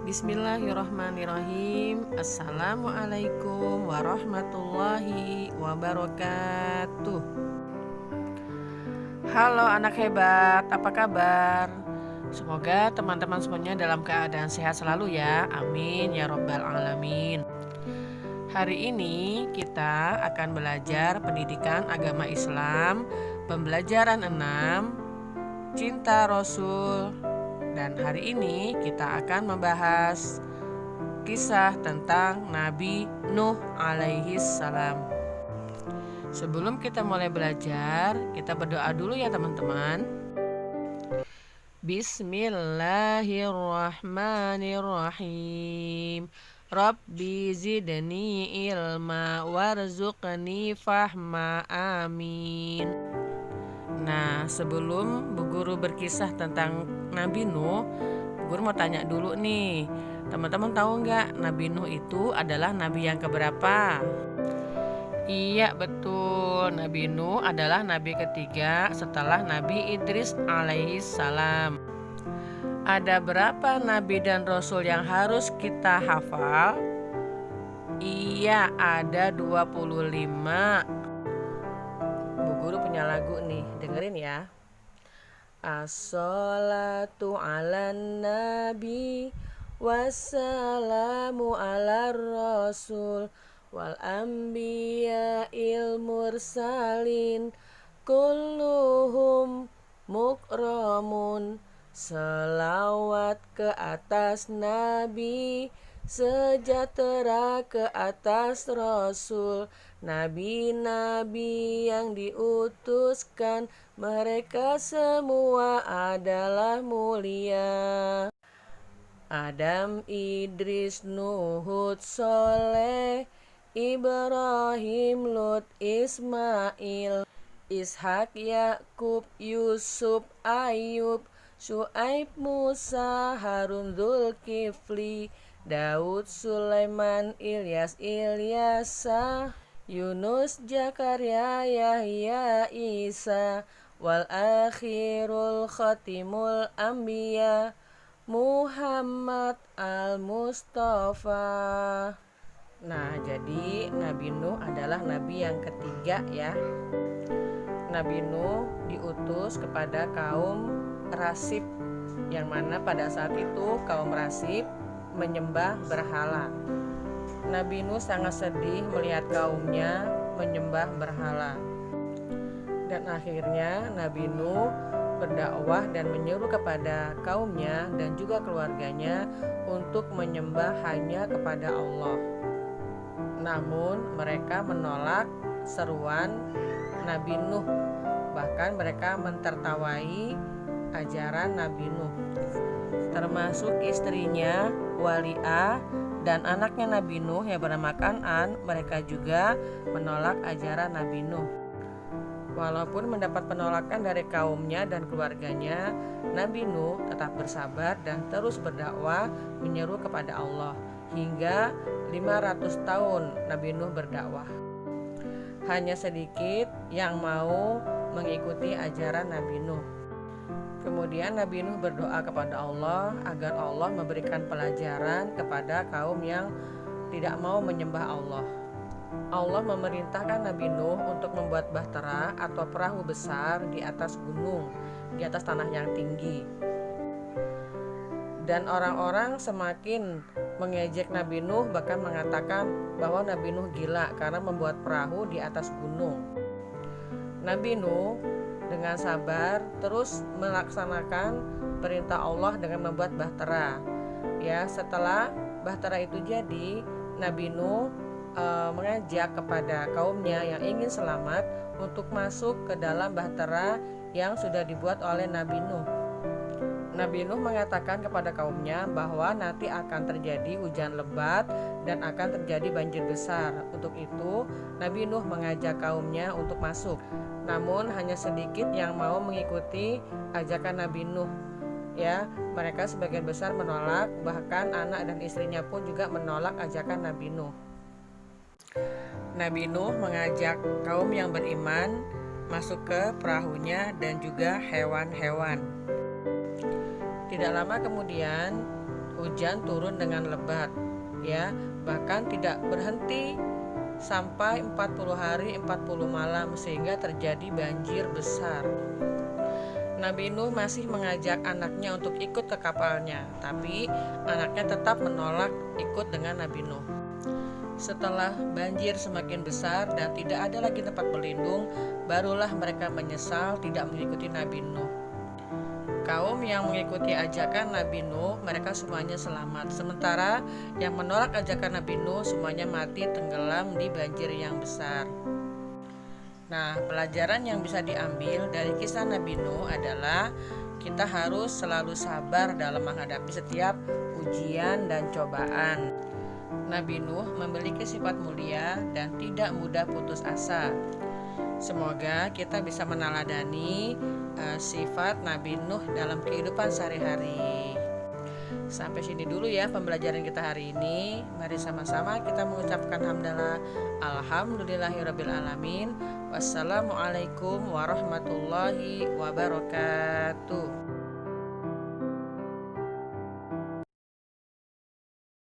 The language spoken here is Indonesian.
Bismillahirrahmanirrahim. Assalamualaikum warahmatullahi wabarakatuh. Halo anak hebat, apa kabar? Semoga teman-teman semuanya dalam keadaan sehat selalu ya. Amin ya robbal alamin. Hari ini kita akan belajar pendidikan agama Islam, pembelajaran 6, cinta Rasul. Dan hari ini kita akan membahas kisah tentang Nabi Nuh alaihi salam. Sebelum kita mulai belajar, kita berdoa dulu ya teman-teman. Bismillahirrahmanirrahim. Rabbi zidni ilma warzuqni fahma, amin. Nah, sebelum Bu Guru berkisah tentang Nabi Nuh, Bu Guru mau tanya dulu nih, teman-teman tahu nggak Nabi Nuh itu adalah nabi yang keberapa? Iya betul, Nabi Nuh adalah nabi ketiga setelah Nabi Idris alaihi salam. Ada berapa nabi dan rasul yang harus kita hafal? Iya, ada 25. Bu Guru punya lagu nih, dengerin ya. As-salatu ala nabi wassalamu ala rasul wal anbiya il mursalin kulluhum mukramun. Selawat ke atas nabi, sejahtera ke atas rasul, nabi-nabi yang diutuskan, mereka semua adalah mulia. Adam, Idris, Nuh, Hud, Soleh, Ibrahim, Lut, Ismail, Ishak, Yakub, Yusuf, Ayub, Syuaib, Musa, Harun, Zulkifli, Daud, Sulaiman, Ilyas, Ilyasa, Yunus, Zakaria, Yahya, Isa, wal akhirul khatimul anbiya, Muhammad al-Mustafa. Nah, jadi Nabi Nuh adalah nabi yang ketiga ya. Nabi Nuh diutus kepada kaum Rasib, yang mana pada saat itu kaum Rasib menyembah berhala. Nabi Nuh sangat sedih melihat kaumnya menyembah berhala. Dan akhirnya Nabi Nuh berdakwah dan menyeru kepada kaumnya dan juga keluarganya untuk menyembah hanya kepada Allah. Namun mereka menolak seruan Nabi Nuh. Bahkan mereka mentertawai ajaran Nabi Nuh, termasuk istrinya Wali'ah dan anaknya Nabi Nuh yang bernama Kan'an. Mereka juga menolak ajaran Nabi Nuh. Walaupun mendapat penolakan dari kaumnya dan keluarganya, Nabi Nuh tetap bersabar dan terus berdakwah menyeru kepada Allah. Hingga 500 tahun Nabi Nuh berdakwah. Hanya sedikit yang mau mengikuti ajaran Nabi Nuh. Kemudian Nabi Nuh berdoa kepada Allah agar Allah memberikan pelajaran kepada kaum yang tidak mau menyembah Allah. Allah memerintahkan Nabi Nuh untuk membuat bahtera atau perahu besar di atas gunung, di atas tanah yang tinggi. Dan orang-orang semakin mengejek Nabi Nuh, bahkan mengatakan bahwa Nabi Nuh gila karena membuat perahu di atas gunung. Nabi Nuh dengan sabar terus melaksanakan perintah Allah dengan membuat bahtera. Ya, setelah bahtera itu jadi, Nabi Nuh mengajak kepada kaumnya yang ingin selamat untuk masuk ke dalam bahtera yang sudah dibuat oleh Nabi Nuh. Nabi Nuh mengatakan kepada kaumnya bahwa nanti akan terjadi hujan lebat dan akan terjadi banjir besar. Untuk itu, Nabi Nuh mengajak kaumnya untuk masuk. Namun hanya sedikit yang mau mengikuti ajakan Nabi Nuh. Ya, mereka sebagian besar menolak, bahkan anak dan istrinya pun juga menolak ajakan Nabi Nuh. Nabi Nuh mengajak kaum yang beriman masuk ke perahunya dan juga hewan-hewan. Tidak lama kemudian hujan turun dengan lebat, ya, bahkan tidak berhenti sampai 40 hari 40 malam sehingga terjadi banjir besar. Nabi Nuh masih mengajak anaknya untuk ikut ke kapalnya, tapi anaknya tetap menolak ikut dengan Nabi Nuh. Setelah banjir semakin besar dan tidak ada lagi tempat berlindung, barulah mereka menyesal tidak mengikuti Nabi Nuh. Kaum yang mengikuti ajakan Nabi Nuh, mereka semuanya selamat. Sementara yang menolak ajakan Nabi Nuh semuanya mati tenggelam di banjir yang besar. Nah, pelajaran yang bisa diambil dari kisah Nabi Nuh adalah kita harus selalu sabar dalam menghadapi setiap ujian dan cobaan. Nabi Nuh memiliki sifat mulia dan tidak mudah putus asa. Semoga kita bisa meneladani sifat Nabi Nuh dalam kehidupan sehari-hari. Sampai sini dulu ya pembelajaran kita hari ini. Mari sama-sama kita mengucapkan hamdalah. Alhamdulillahirrabbilalamin. Wassalamualaikum warahmatullahi wabarakatuh.